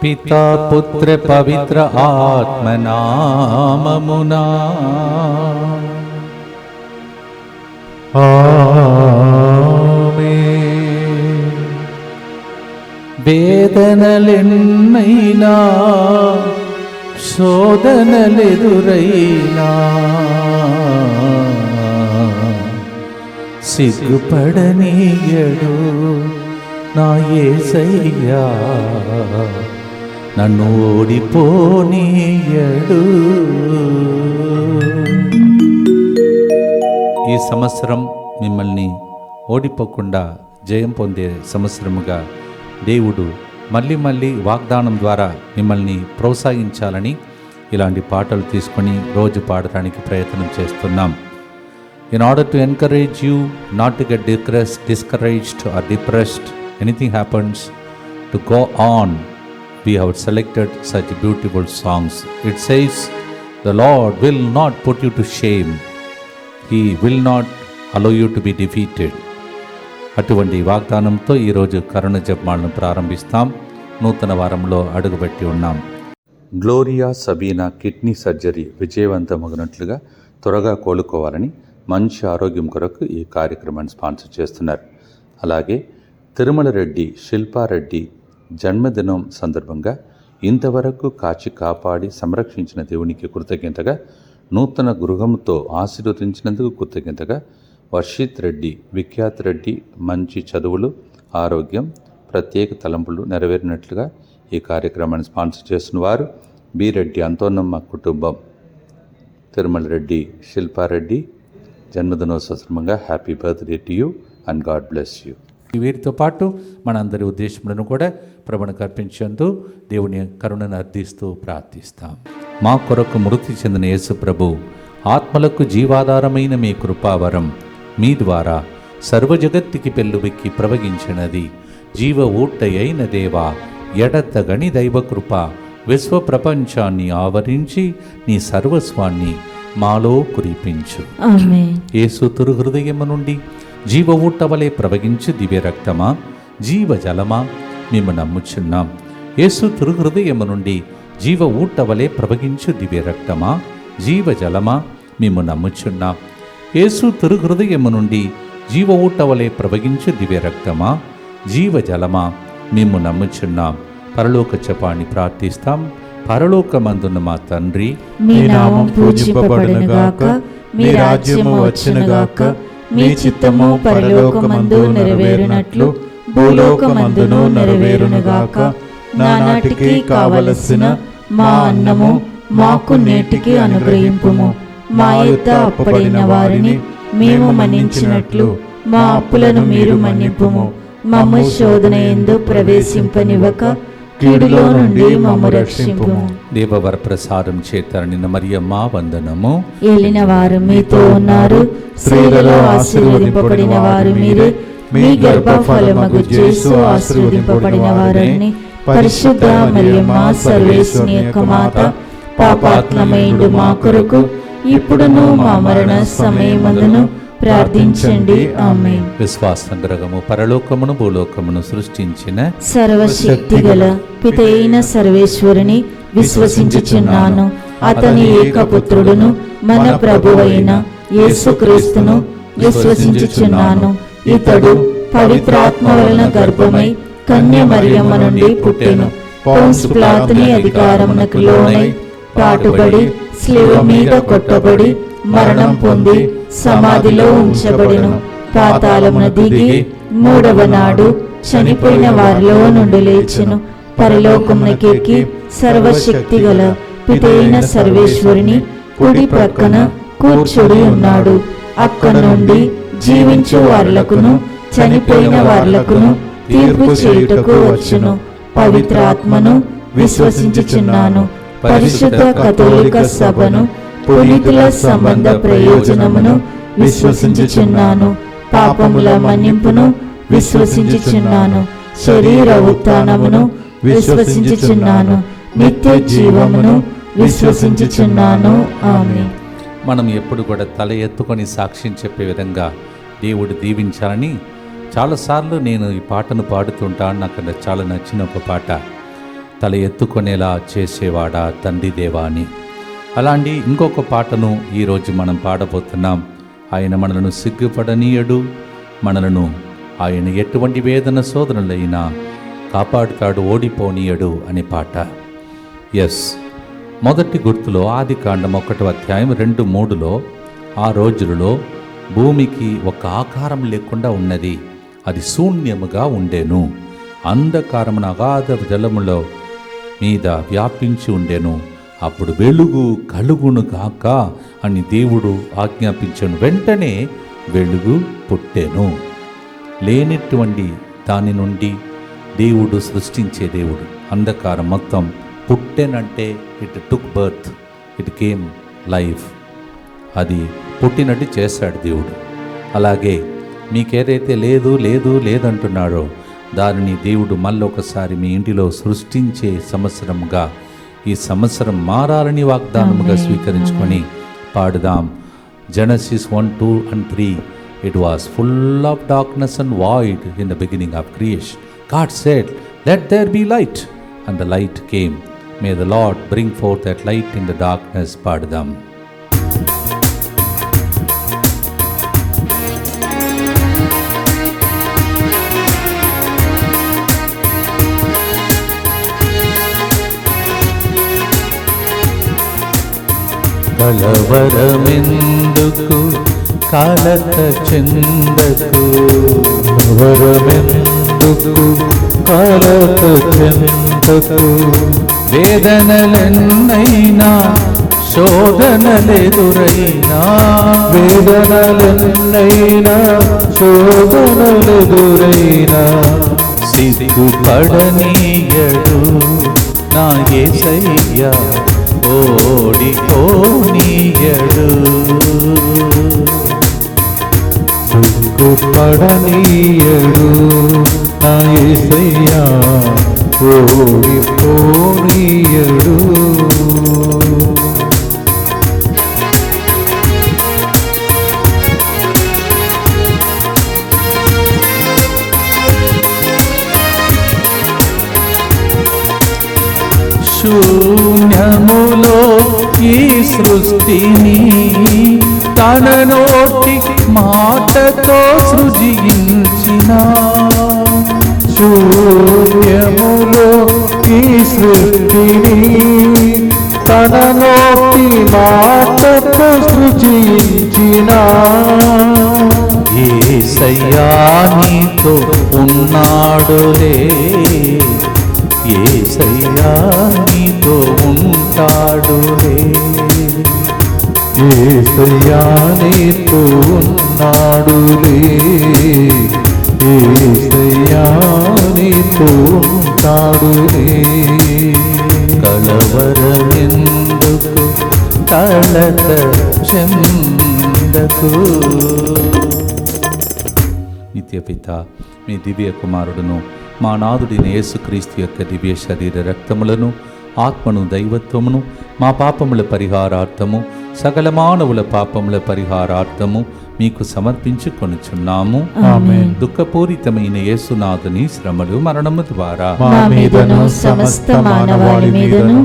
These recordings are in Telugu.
పితా పుత్ర పవిత్ర ఆత్మనామమునా ఆమేన్. వేదనలెన్నైనా శోధనలెదురైనా సిగ్గుపడనీయడు నా యేసయ్యా, నన్ను ఓడిపోనీయడు. ఈ సంవత్సరం మిమ్మల్ని ఓడిపోకుండా జయం పొందే సంవత్సరముగా దేవుడు మళ్ళీ మళ్ళీ వాగ్దానం ద్వారా మిమ్మల్ని ప్రోత్సహించాలని ఇలాంటి పాటలు తీసుకొని రోజు పాడటానికి ప్రయత్నం చేస్తున్నాం. In order to encourage you not to get discouraged or depressed, anything happens, to go on, we have selected such beautiful songs. It says, the Lord will not put you to shame. He will not allow you to be defeated. అటువంటి వాగ్దానంతో ఈరోజు కరుణ జపమాలను ప్రారంభిస్తాం. నూతన వారంలో అడుగుపెట్టి ఉన్నాం. గ్లోరియా సబీనా కిడ్నీ సర్జరీ విజయవంతమగినట్లుగా త్వరగా కోలుకోవాలని మంచి ఆరోగ్యం కొరకు ఈ కార్యక్రమాన్ని స్పాన్సర్ చేస్తున్నారు. అలాగే తిరుమల రెడ్డి శిల్పారెడ్డి జన్మదినం సందర్భంగా ఇంతవరకు కాచి కాపాడి సంరక్షించిన దేవునికి కృతజ్ఞతగా, నూతన గృహంతో ఆశీర్వదించినందుకు కృతజ్ఞతగా వర్షిత్ రెడ్డి, విఖ్యాత్ రెడ్డి మంచి చదువులు, ఆరోగ్యం, ప్రత్యేక తలంపులు నెరవేరినట్లుగా ఈ కార్యక్రమాన్ని స్పాన్సర్ చేస్తున్న వారు బి రెడ్డి అంతోన్నమ్మ కుటుంబం. తిరుమల రెడ్డి శిల్పారెడ్డి జన్మదినోత్సవ సందర్భంగా happy birthday to you and God bless you. వీరితో పాటు మనందరి ఉద్దేశములను కూడా ప్రభువునికి అర్పించేందుకు దేవుని కరుణను అర్థిస్తూ ప్రార్థిస్తాం. మా కొరకు మృతి చెందిన యేసు ప్రభు ఆత్మలకు జీవాధారమైన మీ కృపావరం మీ ద్వారా సర్వజగత్తుకి పెళ్ళుబెక్కి ప్రవగించినది. జీవ ఊట్టయైన దేవా, ఎడతగని దైవకృప విశ్వ ప్రపంచాన్ని ఆవరించి నీ సర్వస్వాన్ని మాలో కురిపించు. యేసు తిరు హృదయము నుండి జీవ ఊట వలె ప్రవగించు దివ్య రక్తమా, జీవ జలమా, మేము నమ్ముచున్నాం. యేసు తిరు హృదయము నుండి జీవ ఊట వలె ప్రవగించు దివ్య రక్తమా, జీవ జలమా, మేము నమ్ముచున్నాం. యేసు తిరు హృదయము నుండి జీవ ఊట వలె ప్రవగించు దివ్య రక్తమా, జీవ జలమా, మేము నమ్ముచున్నాం. పరలోక జపాన్ని ప్రార్థిస్తాం. పరలోకమందున్న మా తండ్రి, మీ నామం పూజింపబడునుగాక, మీ రాజ్యము వచ్చునుగాక, మీ చిత్తము పరలోకమందు నెరవేరునట్లు భూలోకమందును నెరవేరునుగాక. నానాటికి కావలసిన మా అన్నము మాకు నేటికి అనుగ్రహింపుము. మా యొద్ద అప్పడిన వారిని మేము మన్నించినట్లు మా అప్పులను మీరు మన్నింపుము. మమ్ము శోధన యందు ప్రవేశింపనివ్వక కీడులో నుండి మమ్ము రక్షింపుము. దేవవర ప్రసాదం చేత నిన్న మరియమ్మ వందనము. ఏలిన వారు మీతో ఉన్నారు, స్త్రీలలో ఆశీర్వదింపబడిన వారు మీరే. మీ గర్భఫలమగు యేసు ఆశీర్వదింపబడిన వారని. పరిశుద్ధ మరియమ్మ సర్వేశ్వరుని యొక్క మాత, పాపాత్మయుడు మా కొరకు ఇప్పుడును మా మరణ సమయమందును ప్రార్థించండి. ఆమేన్. విశ్వాసంగ్రహము పరలోకమును భూలోకమును సృష్టించిన సర్వశక్తి గల పితైన సర్వేశ్వరుని విశ్వసించుచున్నాను. అతని ఏకపుత్రుడును మన ప్రభువైన యేసుక్రీస్తును విశ్వసించుచున్నాను. ఇతడు పవిత్రాత్మ వలన గర్భమై కన్య మరియమ్మ నుండి పుట్టెను. పొంసు పిలాతుని అధికారమునకు లోనై పాటుబడి శిలువ మీద కొట్టబడి మరణం పొంది సమాధిలో ఉంచబడెను. పాతాళమున దిగి మూడవ నాడు చనిపోయిన వారిలో నుండి లేచెను. పరలోకమునకెక్కి సర్వశక్తి గల పితైన సర్వేశ్వరుని కుడి ప్రక్కన కూర్చుడి ఉన్నాడు. అక్కడ నుండి జీవించు వారులకును చనిపోయిన వారులకును తీర్పు చేయుటకు వచ్చును. పవిత్ర ఆత్మను విశ్వసించుచున్నాను. పరిశుద్ధ కథోలిక సభను, పునీతుల సంబంధ ప్రయోజనమును విశ్వసించుచున్నాను. పాపముల మన్నింపును విశ్వసించుచున్నాను. శరీర ఉత్థానమును విశ్వసించుచున్నాను. నిత్య జీవమును విశ్వసించుచున్నాను. ఆమేన్. మనం ఎప్పుడు కూడా తల ఎత్తుకొని సాక్ష్యం చెప్పే విధంగా దేవుడు దీవించాలని చాలాసార్లు నేను ఈ పాటను పాడుతుంటాను. నాకు చాలా నచ్చిన ఒక పాట. తల ఎత్తుకొనేలా చేసేవాడా తండ్రి దేవా అని. అలాంటి ఇంకొక పాటను ఈరోజు మనం పాడబోతున్నాం. ఆయన మనలను సిగ్గుపడనీయడు, మనలను ఆయన ఎటువంటి వేదన శోధనలైనా కాపాడుతాడు, ఓడిపోనీయడు అనే పాట. ఎస్, మొదటి గుర్తులో ఆదికాండం 1:2-3లో ఆ రోజులలో భూమికి ఒక ఆకారం లేకుండా ఉన్నది, అది శూన్యముగా ఉండెను, అంధకారమున అగాధ జలములో మీద వ్యాపించి ఉండెను, అప్పుడు వెలుగు కలుగును గాక అని దేవుడు ఆజ్ఞాపించెను. వెంటనే వెలుగు పుట్టెను. లేనటువంటి దాని నుండి దేవుడు సృష్టించే దేవుడు. అంధకారం మొత్తం పుట్టెనంటే it took birth, it came life, అది పుట్టినట్టు చేశాడు దేవుడు. అలాగే మీకేదైతే లేదు లేదు లేదంటున్నాడో దానిని దేవుడు మళ్ళొకసారి మీ ఇంటిలో సృష్టించే సంవత్సరముగా, ఈ సంవత్సరం మారాలని వాగ్దానముగా స్వీకరించుకొని పాడుదాం. Genesis 1:2-3. It was full of darkness and void in the beginning of creation. God said, "Let there be light," and the light came. May the Lord bring forth that light in the darkness. పాడుదాం. కలవరమెందుకు కలత చెందకు, కలవరమెందుకు కలత చెందకు, వేదనలెన్నైనా శోధనలెదురైనా, వేదనలెన్నైనా శోధనలెదురైనా, సిగ్గుపడనీయడు నా యేసయ్యా, ఓడిపోనీయడు. సిగ్గుపడనీయడు నా యేసయ్యా, ఓడిపోనీయడు. శూన్యములో ఈ సృష్టిని తన నోటి మాటతో సృజించిన, శూన్యములో ఈ సృష్టిని తన నోటి మాటతో సృజించిన, యేసయ్యా నీతో ఉన్నాడులే, యేసయ్యా నీతో ఉంటాడులే, యేసయ్యా నీతో ఉన్నాడులే, యేసయ్యా నీతో ఉంటాడులే. కలవరమెందుకు కలత చెందకు. నిత్యపిత మీ దివ్య కుమారుడును మా నాథుడిని యేసుక్రీస్తు యొక్క దివ్య శరీర రక్తములను, ఆత్మను, దైవత్వమును మా పాపముల పరిహారార్థము, సకల మానవుల పాపముల పరిహారార్థము మీకు సమర్పించుకొనుచున్నాము. ఆమేన్. దుఃఖపూరితమైన యేసునాథుని శ్రమలు, మరణము ద్వారా మా మీదను సమస్త మానవాళి మీదను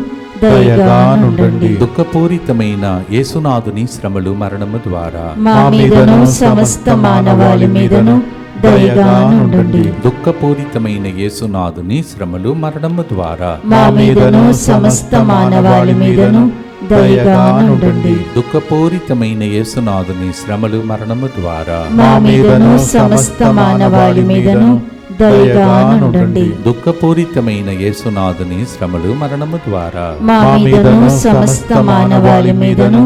దయగా నుండండి. దుఃఖపూరితమైన యేసునాథుని శ్రమలు, మరణము ద్వారా మా మీదను సమస్త మానవాళి మీదను దయగా నుండండి. దుఃఖపూరితమైన యేసునాథుని శ్రమలు, మరణము ద్వారా మా మీదను సమస్త మానవాళి మీదను దయగా నుండండి. దుఃఖపూరితమైన యేసునాథుని శ్రమలు, మరణము ద్వారా మా మీదను సమస్త మానవాళి మీదను దయగా నుండండి. దుఃఖపూరితమైన యేసునాథుని శ్రమలు, మరణము ద్వారా మా మీదను సమస్త మానవాళి మీదను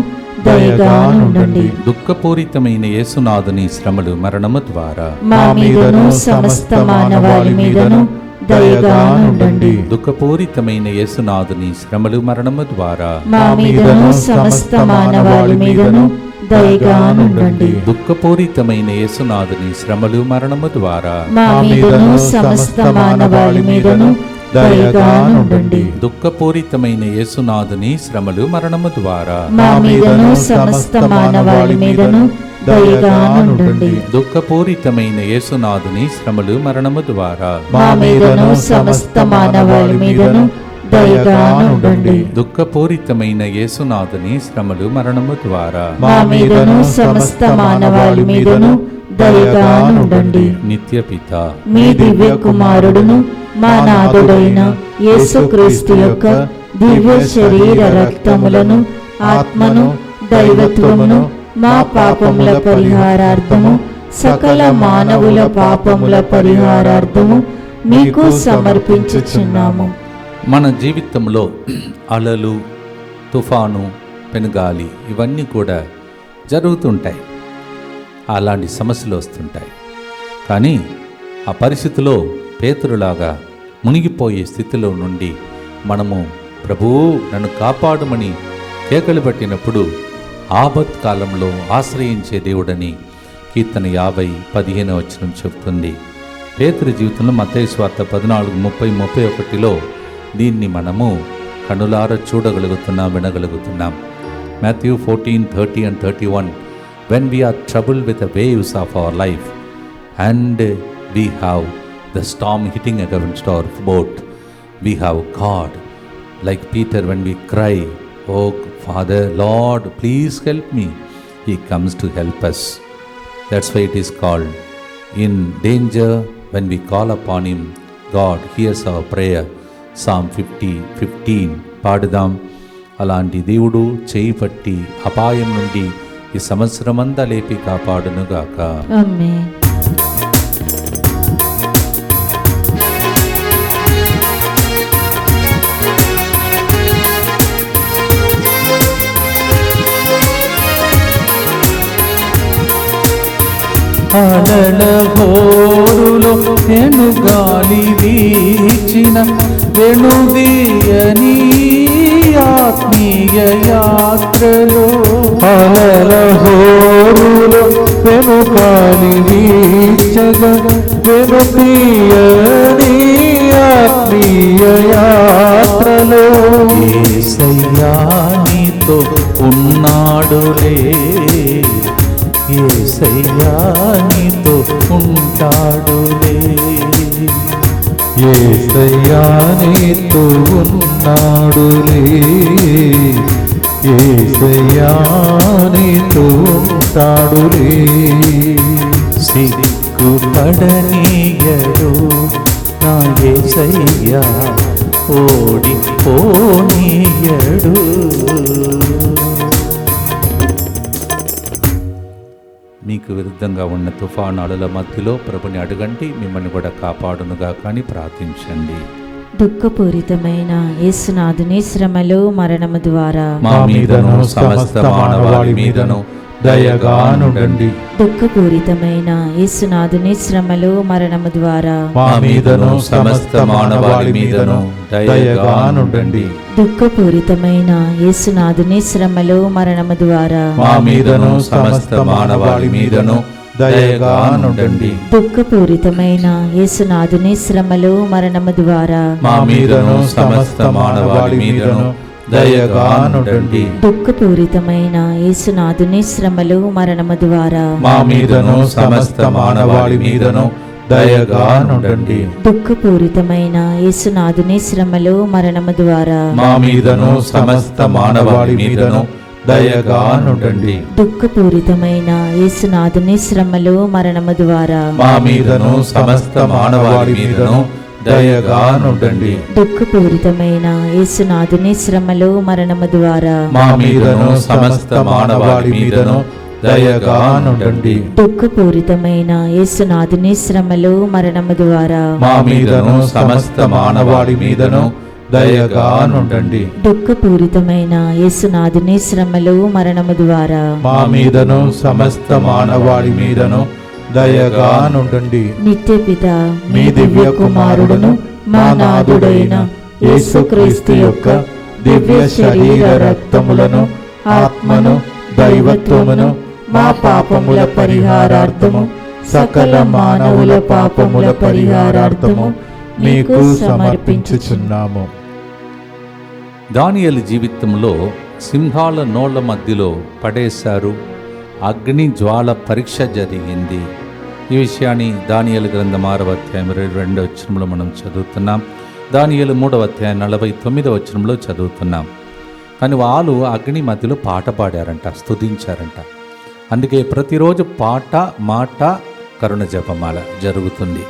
దయగా నుండండి. దుఃఖపూరితమైన యేసునాథుని శ్రమలు, మరణము ద్వారా మా మీదను సమస్త మానవాళి మీదను దయగా నుండండి. దుఃఖపూరితమైన యేసునాథుని శ్రమలు, మరణము ద్వారా మా మీదను సమస్త మానవాళి మీదను దయగా నుండండి. దుఃఖపూరితమైన యేసునాథుని శ్రమలు, మరణము ద్వారా మా మీదను సమస్త మానవాళి మీదను దయగా నుండండి. దుఃఖపూరితమైన యేసునాథుని శ్రమలు, మరణము ద్వారా మా మీదను సమస్త మానవాళి మీదను దయగా నుండండి. దుఃఖపూరితమైన యేసునాథుని శ్రమలు, మరణము ద్వారా మా మీదను సమస్త మానవాళి మీదను దయగానుండండి. దుఃఖపూరితమైన యేసునాథుని శ్రమలు మరణము ద్వారా మా మీదను సమస్త మానవాళి మీదను దయగానుండండి. నిత్య పిత మీ దివ్య కుమారుడును మా నాథుడైన యేసుక్రీస్తు యొక్క దివ్య శరీర రక్తములను ఆత్మను దైవత్వమును మా పాపముల పరిహారార్థము సకల మానవుల పాపముల పరిహారార్థము మీకు సమర్పించుచున్నాము. మన జీవితంలో అలలు, తుఫాను, పెనుగాలి ఇవన్నీ కూడా జరుగుతుంటాయి. అలాంటి సమస్యలు వస్తుంటాయి. కానీ ఆ పరిస్థితిలో పేతురులాగా మునిగిపోయే స్థితిలో నుండి మనము ప్రభువు నన్ను కాపాడమని కేకలు పెట్టినప్పుడు ఆపత్కాలంలో ఆశ్రయించే దేవుడని కీర్తన 50:15 చెప్తుంది. పేతురు జీవితంలో మత్తయి సువార్త 14:30-31 దీన్ని మనము కనులార చూడగలుగుతున్నాం, వినగలుగుతున్నాం. Matthew 14:30 and 31 when we are troubled with the waves of our life and we have the storm hitting against our boat, we have God like Peter when we cry, oh Father, Lord, please help me. He comes to help us. That's why it is called in danger when we call upon him, God hears our prayer. Psalm 50:15 పాడుదాం. అలాంటి దేవుడు చేయి పట్టి అపాయం నుండి ఈ సంవత్సరమంతా లేపి కాపాడునుగాక. ఆమేన్. అలల హోరులో వెనుగాలి వీచిన వెనుదీయని ఆత్మీయ యాత్రలో, అలల హోరులో వెనుగాలి వీచగా వెనుదీయని ఆత్మీయ యాత్రలో, యేసయ్యా నీతో ఉన్నాడులే, యేసయ్యా నీతో ఉంటాడులే, యేసయ్యా నీతో ఉన్నాడులే, యేసయ్యా నీతో ఉంటాడులే. సిగ్గుపడనీయడు నా యేసయ్యా, ఓడిపోనీయడు. మీకు విరుద్ధంగా ఉన్న తుఫాను అలల మధ్యలో ప్రభుని అడగండి, మిమ్మల్ని కూడా కాపాడునుగా కానీ ప్రార్థించండి. దుఃఖపూరితమైన యేసునాథుని శ్రమలు మరణము ద్వారా మా మీదను సమస్త మానవాళి మీదను దయగానుండండి. దుఃఖపూరితమైన యేసునాథుని శ్రమలు మరణము ద్వారా మా మీదను సమస్త మానవాళి మీదను దయగానుండండి. దుఃఖపూరితమైన యేసునాథుని శ్రమలు మరణము ద్వారా మా మీదను సమస్త మానవాళి మీదను దయగానుండండి. దుఃఖపూరితమైన యేసునాథుని శ్రమలు మరణము ద్వారా మా మీదను సమస్త మానవాళి మీదను దయగానుండండి. దుఃఖపూరితమైన యేసునాథుని శ్రమలు మరణము ద్వారా మా మీదను సమస్త మానవాళి మీదను దయగానుండండి. దుఃఖపూరితమైన యేసునాథుని శ్రమలు మరణము ద్వారా మా మీదను సమస్త మానవాళి మీదను దయగానుండండి. దుఃఖపూరితమైన యేసునాథుని శ్రమలు మరణము ద్వారా మా మీదను సమస్త మానవాళి మీదను దయగానుండండి. దుఃఖపూరితమైన యేసునాథుని శ్రమలు మరణము ద్వారా మా మీదను సమస్త మానవాళి మీదను దయగానుండండి. దుఃఖపూరితమైన యేసునాథుని శ్రమలు మరణము ద్వారా మా మీదను సమస్త మానవాళి మీదను దయగానుండండి. దుఃఖపూరితమైన యేసునాథుని శ్రమలు మరణము ద్వారా మా మీదను సమస్త మానవాళి మీదను దయగానుండండి. నిత్యపిత మీ దివ్య కుమారుడును మా నాథుడైన యేసుక్రీస్తు యొక్క దివ్య శరీర రక్తములను ఆత్మను దైవత్వమును మా పాపముల పరిహారార్థము సకల మానవుల పాపముల పరిహారార్థము మీకు సమర్పించుచున్నాము. దానియేలు జీవితంలో సింహాల నోళ్ల మధ్యలో పడేశారు. అగ్ని జ్వాల పరీక్ష జరిగింది. ఈ విషయాన్ని దానియేలు గ్రంథం 6వ అధ్యాయం 22వ వచనంలో మనం చదువుతున్నాం. దానియేలు 3వ అధ్యాయం 49వ వచనంలో చదువుతున్నాం. కానీ వాళ్ళు అగ్ని మధ్యలో పాట పాడారంట, స్తుతించారంట. అందుకే ప్రతిరోజు పాట మాట కరుణ జపమాల జరుగుతుంది.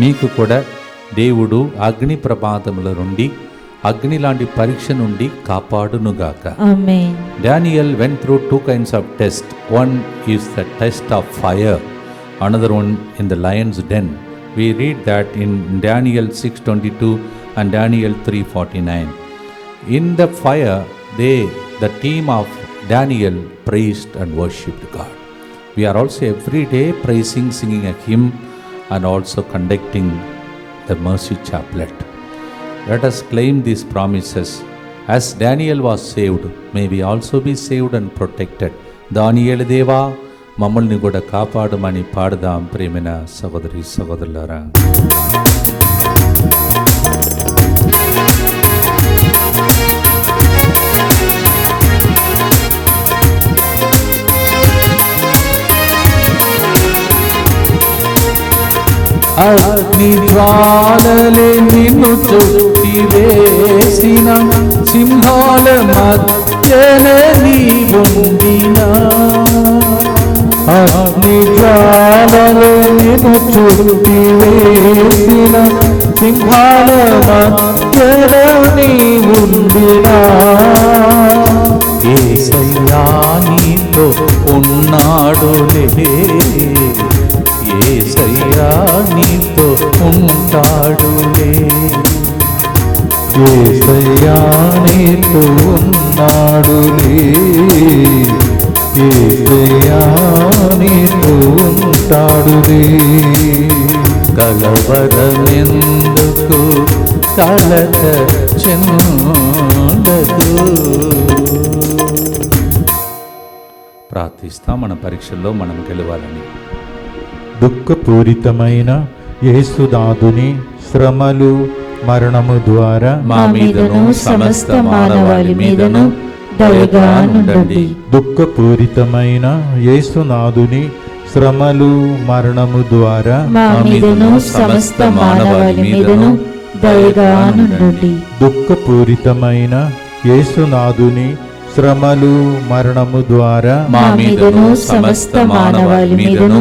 మీకు కూడా దేవుడు అగ్ని ప్రమాదముల నుండి, అగ్ని లాంటి పరీక్ష నుండి కాపాడునుగాక. ఆమేన్. Daniel went through 2 kinds of test. One is the test of fire, another one in the lion's den. We read that in Daniel 6:22 and Daniel 3:49. In the fire, the team of Daniel praised and worshipped God. We are also every day praising, singing a hymn, and also conducting the mercy chaplet. Let us claim these promises. As Daniel was saved, may we also be saved and protected. దానియేలు దేవా మమ్మల్ని కూడా కాపాడమని పాడదాం. ప్రేమైన సహోదరి సహోదరులారా, అగ్ని జ్వాలలే నిన్ను చుట్టి వేసిన, సింహాల మధ్యనే నీవుండినా. అగ్ని జ్వాలలే నిన్ను చుట్టి వేసిన, సింహాల మధ్యలో నీవుండినా. యేసయ్యా నీతో ఉన్నాడులే, యేసయ్యా నీతో ఉంటాడులే. యేసయ్యా నీతో ఉన్నాడులే, యేసయ్యా నీతో ఉంటాడులే. కలవరమెందుకు కలత చెందకు. ప్రార్థిస్తాం మన పరీక్షల్లో మనం గెలవాలని. దుఃఖపూరితమైన యేసునాథుని శ్రమలు మరణము ద్వారా మా మీదను సమస్త మానవాళి మీదను దయగా నుండండి. దుఃఖపూరితమైన యేసునాథుని శ్రమలు మరణము ద్వారా మా మీదను సమస్త మానవాళి మీదను దయగా నుండండి. దుఃఖపూరితమైన యేసునాథుని శ్రమలు మరణము ద్వారా మా మీదను సమస్త మానవాళి మీదను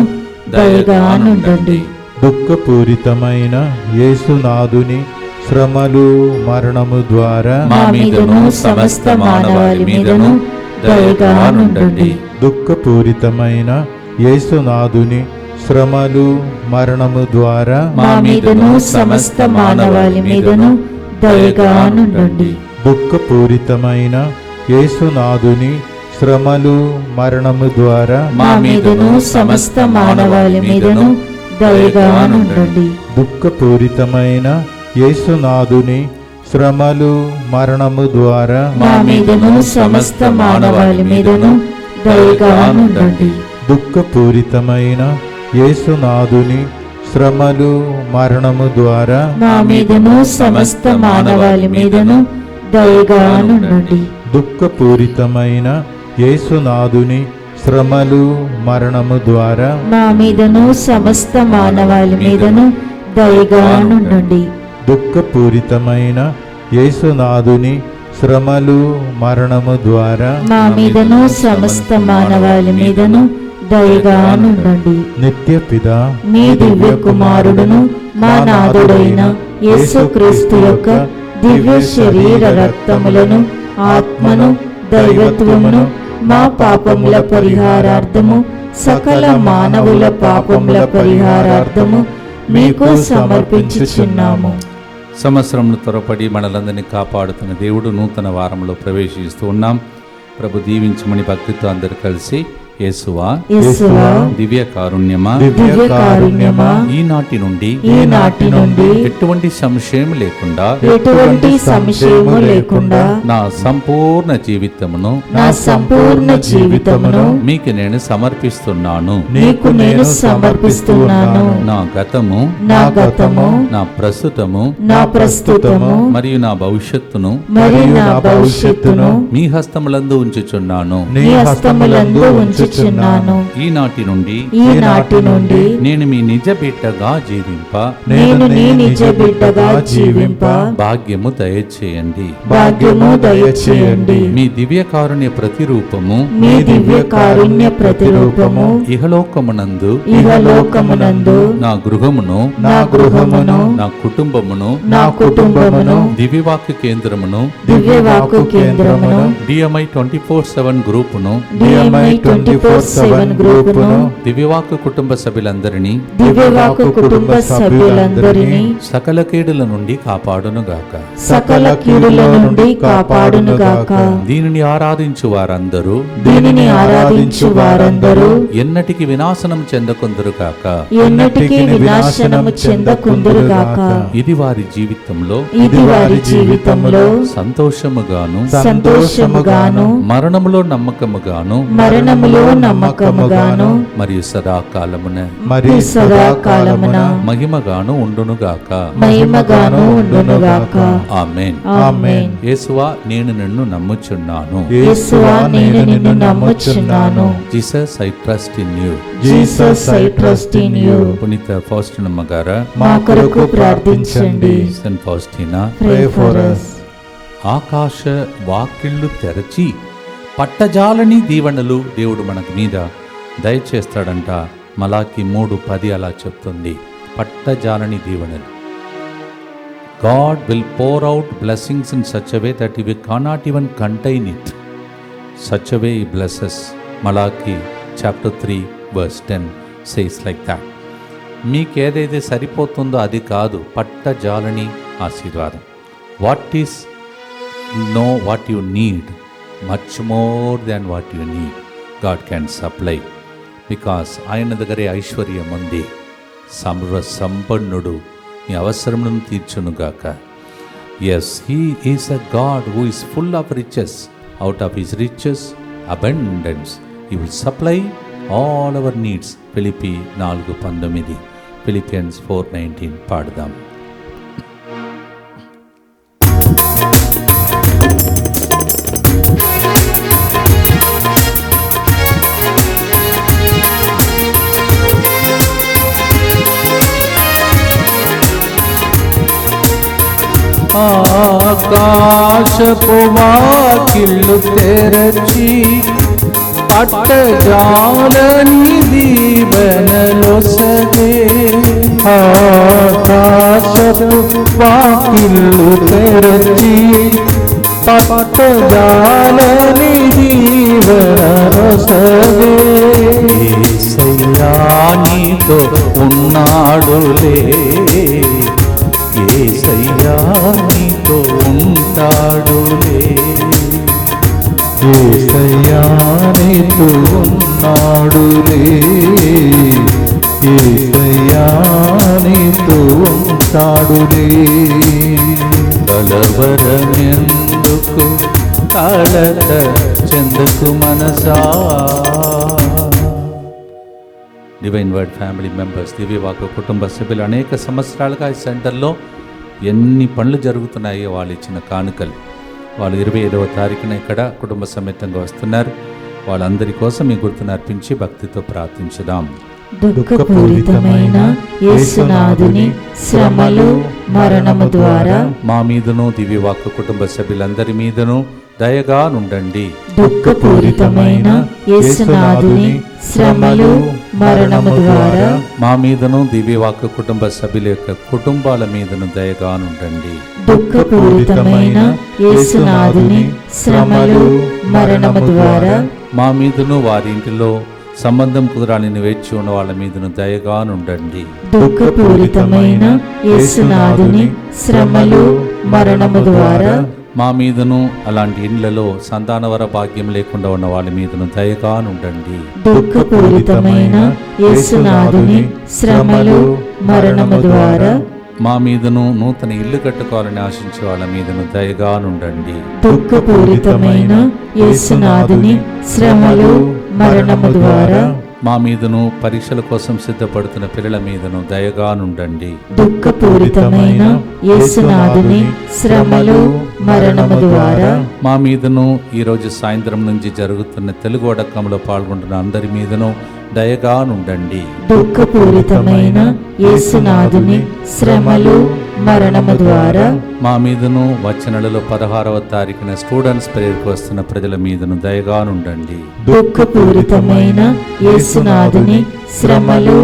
దయగా నుండండి. దుఃఖపూరితమైన యేసునాథుని శ్రమలు మరణము ద్వారా మా మీదను సమస్త మానవాళి మీదను దయగా నుండండి. దుఃఖపూరితమైన యేసునాథుని శ్రమలు మరణము ద్వారా మా మీదను సమస్త మానవాళి మీదను దయగా నుండండి. దుఃఖపూరితమైన యేసునాథుని శ్రమలు మరణము ద్వారా మా మీదను సమస్త మానవాళి మీదను దయగా నుండండి. దుఃఖపూరితమైన యేసునాథుని శ్రమలు మరణము ద్వారా మా మీదను సమస్త మానవాళి మీదను దయగా నుండండి. దుఃఖపూరితమైన యేసునాథుని శ్రమలు మరణము ద్వారా మా మీదను సమస్త మానవాళి మీదను దయగా నుండండి. దుఃఖపూరితమైన యేసునాథుని శ్రమలు మరణము ద్వారా మా మీదను సమస్త మానవాళి మీదను దయగా నుండండి. దుఃఖపూరితమైన యేసునాథుని శ్రమలు మరణము ద్వారా మా మీదను సమస్త మానవాళి మీదను దయగా నుండండి. నిత్యపిత మీ దివ్య కుమారుడును మా నాథుడైన యేసుక్రీస్తు యొక్క దివ్య శరీర రక్తములను, ఆత్మను, దైవత్వమును మా పాపముల పరిహారార్థము, సకల మానవుల పాపముల పరిహారార్థము మీకు సమర్పించుచున్నాము. సంవత్సరంలో త్వరపడి మనలందరినీ కాపాడుతున్న దేవుడు నూతన వారంలో ప్రవేశిస్తూ ఉన్నాం. ప్రభు దీవించమని భక్తితో అందరు కలిసి యేసువా, యేసువా, దివ్య కారుణ్యమా, దివ్య కారుణ్యమా, ఈనాటి నుండి ఎటువంటి సంశయం లేకుండా ఎటువంటి సంశయము లేకుండా నా సంపూర్ణ జీవితమును మీకు నేను సమర్పిస్తున్నాను. నీకు నేను సమర్పిస్తున్నాను. నా గతము, నా ప్రస్తుతము మరియు నా భవిష్యత్తును మీ మీ హస్తములందు ఉంచుచున్నాను. హస్తములందు ఉంచుచున్నాను. నమ్ముచుచున్నాను. ఈనాటి నుండి ఈనాటి నుండి నేను మీ నిజ బిడ్డగా జీవింప నేను నీ నిజ బిడ్డగా జీవింప భాగ్యము దయచేయండి. భాగ్యము దయచేయండి. మీ దివ్య కారుణ్య ప్రతిరూపము మీ దివ్య కారుణ్య ప్రతిరూపము ఇహలోకమునందు ఇహలోకమునందు నా గృహమును నా గృహమును నా కుటుంబమును నా కుటుంబమును దివ్యవాక్య కేంద్రమును దివ్యవాకు కేంద్రమును డిఎంఐ 24/7 గ్రూపును DMI 24/7 గ్రూపును దివ్యవాక్య కుటుంబ సభ్యులందరినీ దివ్యవాకు కుటుంబ సభ్యులందరినీ సకల కీడుల నుండి కాపాడునుగాక. సకల కీడుల నుండి కాపాడునుగాక. దీనిని ఆరాధించు వారందరూ దీనిని ఆరాధించు వారందరూ ఎన్నటికి వినాశనం చెందకుందురుగాక. ఎన్నటికీ వినాశనము చెందకుందురుగాక. ఇది వారి జీవితంలో ఇది వారి జీవితంలో సంతోషముగాను సంతోషముగాను మరణములో నమ్మకముగాను మరణములో నమ్మకముగాను మరియు సదాకాలమున మరి సదాకాలమున మహిమగాను ఉండునుగాక. మహిమగాను ఉండునుగాక. ఆమేన్. ఆమేన్. యేసువా నేను నిన్ను నమ్ముచున్నాను. యేసువా నేను నిన్ను నమ్ముచున్నాను. Jesus I trust in you. Jesus I trust in you. పునీత ఫౌస్టినమ్మ గారా, మా కొరకు ప్రార్థించండి. Saint Faustina, Pray for us. ఆకాశ వాకిళ్ళు తెరచి పట్టజాలని దీవెనలు దేవుడు మనకు మీద దయచేస్తాడంట. మలాకి 3:10 అలా చెప్తుంది. పట్టజాలని దీవెనలు. God will pour out blessings in such a way that we cannot even contain it. Such a way he blesses. Malachi chapter 3 verse 10 says like that. మీకేదైతే సరిపోతుందో అది కాదు, పట్టజాలని ఆశీర్వాదం. What you need, much more than what you need God can supply. Because ఆయన దగ్గరే ఐశ్వర్యం ఉంది. సర్వ సంపన్నుడు నీ అవసరములను తీర్చునుగాక. Yes, he is a God who is full of riches. Out of his riches abundance he will supply all our needs. Philippi 4:19, Philippians 4:19 పాడదాం. ఆకాశపు వాకిళ్ళు తెరచి పట్టజాలని దీవెనలొసగే. ఆకాశపు వాకిళ్ళు తెరచి పట్టజాలని దీవెనలొసగే. యేసయ్యా నీతో ఉన్నాడులే, యేసయ్యా నీతో ఉంటాడులే. యేసయ్యా నీతో ఉన్నాడులే, యేసయ్యా నీతో ఉంటాడులే. కలవరమెందుకు, కలత చెందకు మనసా. డివైన్ వర్డ్ ఫ్యామిలీ మెంబర్స్, దివ్యవాక్య కుటుంబ సభ్యులు అనేక సంవత్సరాలుగా ఈ సెంటర్లో ఎన్ని పనులు జరుగుతున్నాయో వాళ్ళు ఇచ్చిన కానుకలు. వాళ్ళు 25వ తారీఖున ఇక్కడ కుటుంబ సమేతంగా వస్తున్నారు. వాళ్ళందరి కోసం ఈ గుర్తును అర్పించి భక్తితో ప్రార్థించుదాం. దుఃఖపూరితమైన యేసునాథుని శ్రమలు మరణము ద్వారా మా మీదను దివ్యవాక్య కుటుంబ సభ్యులందరి మీదను దయగా నుండండి. దుఃఖపూరితమైన యేసునాథుని శ్రమలు మరణము ద్వారా మా మీదను దివ్యవాక్య కుటుంబ సభ్యుల యొక్క కుటుంబాల మీదను దయగా నుండండి. దుఃఖపూరితమైన యేసునాథుని శ్రమలు మరణము ద్వారా మా మీదను వారి ఇంటిలో సంబంధం కుదరాలని వేచి ఉన్న వాళ్ళ మీదను దయగా నుండండి. దుఃఖపూరితమైన యేసునాథుని శ్రమలు మరణము ద్వారా మా మీదను అలాంటి ఇండ్లలో సంతానవర భాగ్యం లేకుండా ఉన్న వాళ్ళ మీదను దయగా నుండండి. దుఃఖపూరితమైన యేసునాథుని శ్రమలు మరణము ద్వారా మా మీదను నూతన ఇల్లు కట్టుకోవాలని ఆశించే వాళ్ళ మీదను దయగా నుండండి. దుఃఖపూరితమైన యేసునాథుని శ్రమలు మరణము ద్వారా మా మీదను పరీక్షల కోసం సిద్ధపడుతున్న పిల్లల మీదను దయగా నుండండి. దుఃఖపూరితమైన యేసునాథుని శ్రమలు మరణము ద్వారా మా మీదను ఈరోజు సాయంత్రం నుంచి జరుగుతున్న తెలుగు అడకంలో పాల్గొంటున్న అందరి మీదను దయగా నుండండి. దుఃఖపూరితమైన యేసునాథుని శ్రమలు మరణము ద్వారా మా మీదను వచ్చే నెలలో 16వ తారీఖున స్టూడెంట్స్ ప్రేయర్కి వస్తున్న ప్రజల మీదను దయగా నుండండి. దుఃఖపూరితమైన యేసునాథుని శ్రమలు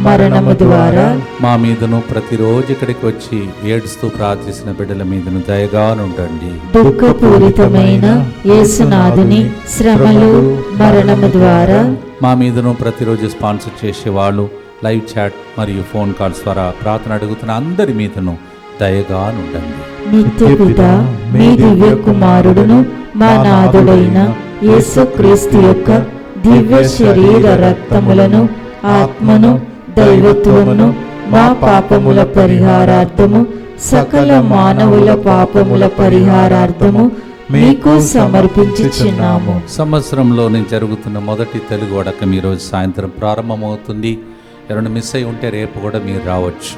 మరణము ద్వారా మా మీదను ప్రతిరోజు ఇక్కడికి వచ్చి ఏడుస్తూ ప్రార్థిస్తున్న బిడ్డల మీదను దయగా నుండండి. దుఃఖపూరితమైన యేసునాథుని శ్రమలు మరణము ద్వారా మా మీదను ప్రతిరోజు స్పాన్సర్ చేసే వాళ్ళు లైవ్ చాట్ మరియు ఫోన్ కాల్స్ ద్వారా ప్రార్థన అడుగుతున్న అందరి మీదను దయగా నుండండి. నిత్యపిత మీ దివ్య కుమారుడును మా నాథుడైన యేసుక్రీస్తు యొక్క దివ్య శరీర రక్తములను ఆత్మను దైవత్వమును మా పాపముల పరిహారార్థము సకల మానవుల పాపముల పరిహారార్థము మీకు సమర్పించుచున్నాము. సంవత్సరంలోనే జరుగుతున్న మొదటి తెలుగు అడకం ఈరోజు సాయంత్రం ప్రారంభమవుతుంది. ఎవరైనా మిస్ అయి ఉంటే రేపు కూడా మీరు రావచ్చు.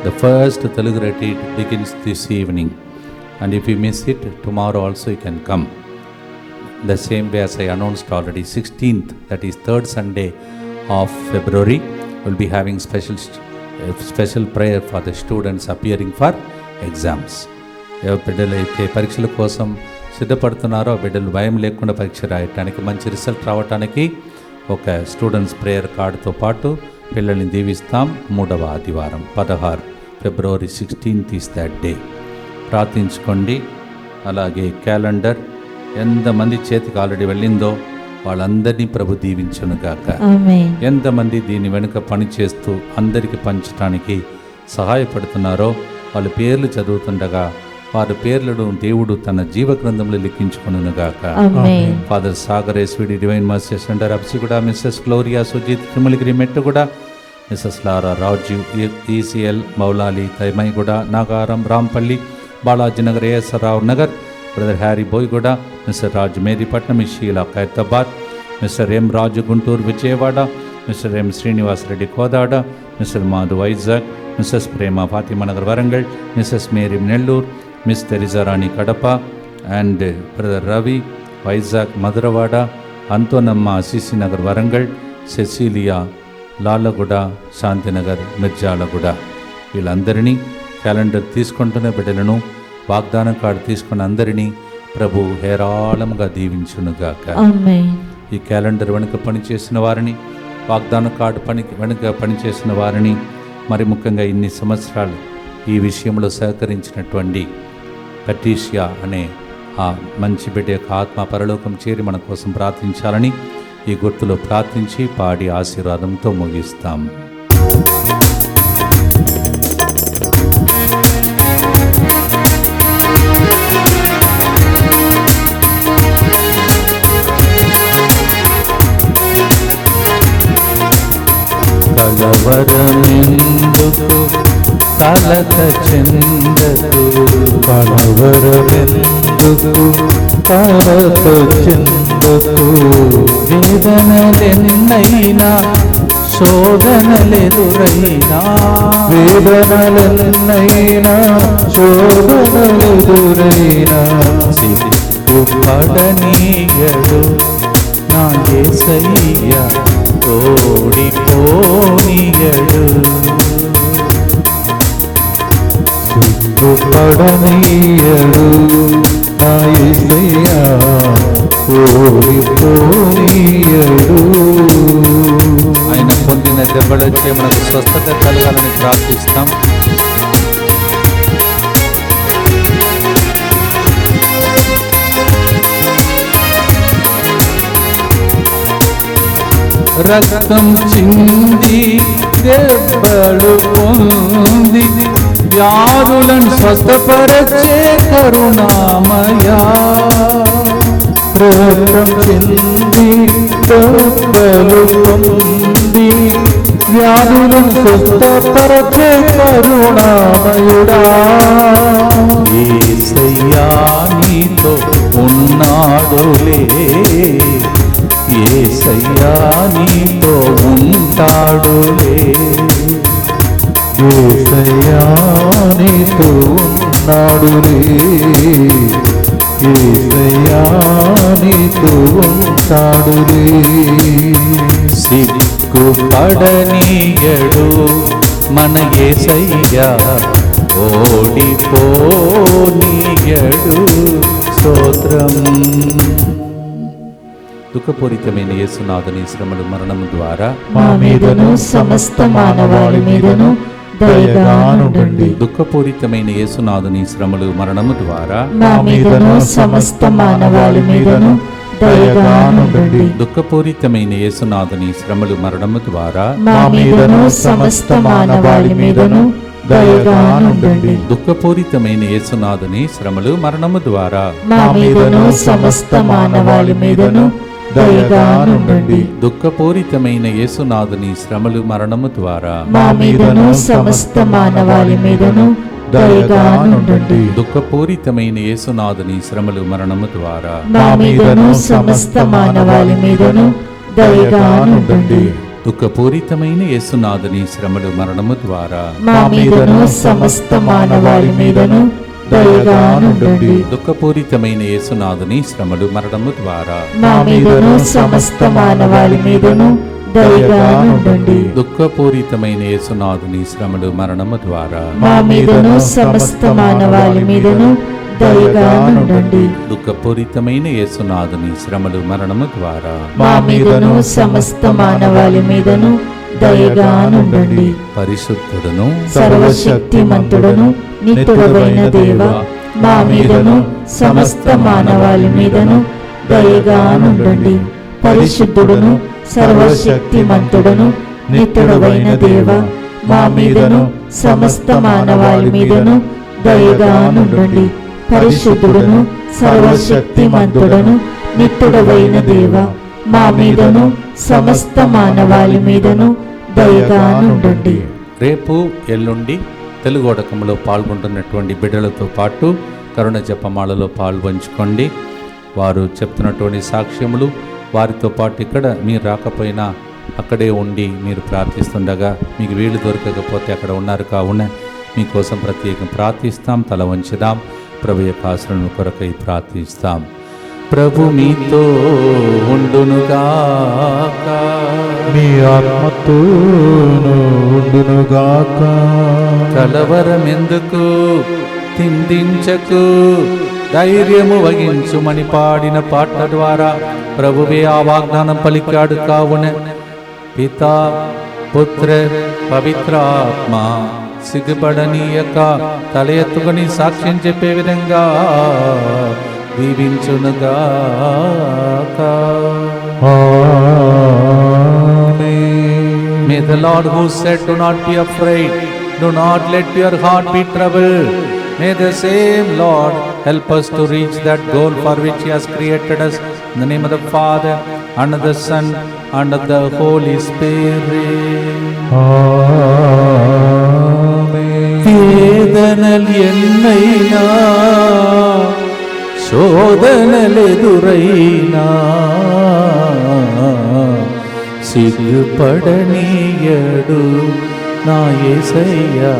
The first Telugu retreat begins this evening and if you miss it tomorrow also you can come. The same way as I announced already, 16th, that is third Sunday of February, we'll be having special prayer for the students appearing for exams. బిడ్డలైతే పరీక్షల కోసం సిద్ధపడుతున్నారో బిడ్డలు భయం లేకుండా పరీక్ష రాయటానికి మంచి రిజల్ట్ రావటానికి ఒక స్టూడెంట్స్ ప్రేయర్ కార్డుతో పాటు పిల్లల్ని దీవిస్తాం. 3వ ఆదివారం 16 ఫిబ్రవరి 16th is that day. ప్రార్థించుకోండి. అలాగే క్యాలెండర్ ఎంతమంది చేతికి ఆల్రెడీ వెళ్ళిందో వాళ్ళందరినీ ప్రభు దీవించునుగాక. ఎంతమంది దీని వెనుక పని చేస్తూ అందరికీ పంచడానికి సహాయపడుతున్నారో వాళ్ళ పేర్లు చదువుతుండగా వారి పేర్లను దేవుడు తన జీవ గ్రంథంలో లిఖించుకొనుగాక. Father Sagar SVD divine mercy centre Apsiguda, Mrs Gloria Sujith Tirumalagiri Mettuguda, Mrs Laura Rajiv ECIL Moulali Taimaiguda Nagaram Rampalli Balaji Nagar AS Rao Nagar, brother Harry Boiguda, Mr Raju Meripatnam Sheela Khairatabad, Mr M Raju Guntur Vijayawada, Mr M Srinivas Reddy Kodad, Mr Madhu Vizag, Mrs Prema Fatima Nagar Warangal, Mrs Mary Nellore, Miss Theresa Rani Kadapa and brother Ravi Vizag Madhurawada, Anthonamma Assisi Nagar Warangal, Cecilia Lalaguda Shantinagar Mirjalguda. వీళ్ళందరినీ క్యాలెండర్ తీసుకుంటున్న బిడ్డలను వాగ్దానం కార్డు తీసుకున్న అందరినీ ప్రభు హేరాళముగా దీవించునుగాక. ఈ క్యాలెండర్ వెనుక పనిచేసిన వారిని, వాగ్దాన కార్డు వెనుక పనిచేసిన వారిని, మరి ముఖ్యంగా ఇన్ని సంవత్సరాలు ఈ విషయంలో సహకరించినటువంటి పట్రీషియా అనే ఆ మంచి బిడ్డ యొక్క ఆత్మ పరలోకం చేరి మన కోసం ప్రార్థించాలని ఈ గుర్తులో ప్రార్థించి పాడి ఆశీర్వాదంతో ముగిస్తాం. కలవరమెందుకు కలత చెందదు, కలవరమెందుకు కలత చెందదు, వేదనలెన్నైనా శోధనలెదురైనా, వేదనలెన్నైనా శోధనలెదురైనా, సిగ్గుపడనీయడు నా యేసయ్య, ఓడిపోనీయడు, సిగ్గుపడనీయడు నా యేసయ్య, ఓడిపోనీయడు. ఆయన పొందిన దెబ్బలచే మనకు స్వస్థత కలగాలని ప్రార్థిస్తాం. రక్తం చింది దెబ్బలు పొంది వ్యాధులను స్వస్థపరచే కరుణామయా, రక్తం చింది దెబ్బలు పొంది వ్యాధులను స్వస్థపరచే కరుణామయుడా, యేసయ్యా నీతో ఉన్నాడులే, యేసయ్యా నీతో ఉంటాడులే. యేసయ్యా నీతో ఉన్నాడులే. యేసయ్యా నీతో ఉంటాడులే. సిగ్గుపడనీయడు మన యేసయ్యా, ఓడిపోనీయడు. స్తోత్రం. దుఃఖపూరితమైన యేసునాథుని శ్రమలు మరణము ద్వారా మా మీదను సమస్త మానవాళి మీదను దయగానుండండి. దుఃఖపూరితమైన యేసునాథుని శ్రమలు మరణము ద్వారా మా మీదను సమస్త మానవాళి మీదను దయగానుండండి. దుఃఖపూరితమైన యేసునాథుని శ్రమలు మరణము ద్వారా మా మీదను సమస్త మానవాళి మీదను దయగానుండండి. దుఃఖపూరితమైన యేసునాథుని శ్రమలు మరణము ద్వారా మా మీదను సమస్త మానవాళి మీదను దయగానుండండి. దుఃఖపూరితమైన యేసునాథుని శ్రమలు మరణము ద్వారా మా మీదను సమస్త మానవాళి మీదను దయగానుండండి. దుఃఖపూరితమైన యేసునాథుని శ్రమలు మరణము ద్వారా మా మీదను సమస్త మానవాళి మీదను దయగానుండండి. దుఃఖపూరితమైన యేసునాథుని శ్రమలు మరణము ద్వారా మా మీదను సమస్త మానవాళి మీదను దయగానుండండి. దుఃఖపూరితమైన యేసునాథుని శ్రమలు మరణము ద్వారా మా మీదను సమస్త మానవాళి మీదను దయగానుండండి. దుఃఖపూరితమైన యేసునాథుని శ్రమలు మరణము ద్వారా మా మీదను సమస్త మానవాళి మీదను దయగానుండండి. దుఃఖపూరితమైన యేసునాథుని శ్రమలు మరణము ద్వారా మా మీదను సమస్త మానవాళి మీదను దయగానుండండి. పరిశుద్ధుడును సర్వశక్తిమంతుడను నిత్యుడవైన దేవ, మా మీదను సమస్త మానవాళి మీదను దయగానుండండి. పరిశుద్ధుడును సర్వశక్తిమంతుడను నిత్యుడవైన దేవ, మా మీదను సమస్త మానవాళి మీదను దయగానుండండి. పరిశుద్ధుడును సర్వశక్తిమంతుడను నిత్యుడవైన దేవ, మా మీదను సమస్త మానవాళి మీదను దయగానుండండి. రేపు ఎల్లుండి తెలుగు ఓడకంలో పాల్గొంటున్నటువంటి బిడ్డలతో పాటు కరుణ జపమాలలో పాల్పంచుకోండి. వారు చెప్తున్నటువంటి సాక్ష్యములు, వారితో పాటు ఇక్కడ మీరు రాకపోయినా అక్కడే ఉండి మీరు ప్రార్థిస్తుండగా మీకు వీలు దొరకకపోతే అక్కడ ఉన్నారు కావున మీకోసం ప్రత్యేకం ప్రార్థిస్తాం. తల వంచుదాం. ప్రభు యొక్క ఆశీర్వాదం కొరకై ప్రార్థిస్తాం. ప్రభు మీతో ఉండునుగాక. మీ ఆత్మతోను ఉండునుగాక. కలవరమెందుకు, చింతించకు, ధైర్యము వహించుమని పాడిన పాట ద్వారా ప్రభువే ఆ వాగ్దానం పలికాడు కావున పితా, పుత్ర, పవిత్రాత్మ సిగ్గుపడనీయక తల ఎత్తుకొని సాక్ష్యం చెప్పే విధంగా దీవించునుగాక. May the Lord who said, "Do not be afraid, do not let your heart be troubled," may the same Lord help us to reach that goal for which He has created us. In the name of the Father, and of the Son, and of the Holy Spirit. వేదనలు ఎన్నైనా, శోధనలెదురైనా, సిగ్గుపడనీయడు నా యేసయ్యా,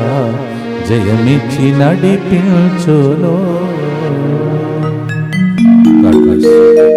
జయమిచ్చి నడిపించును. God bless you.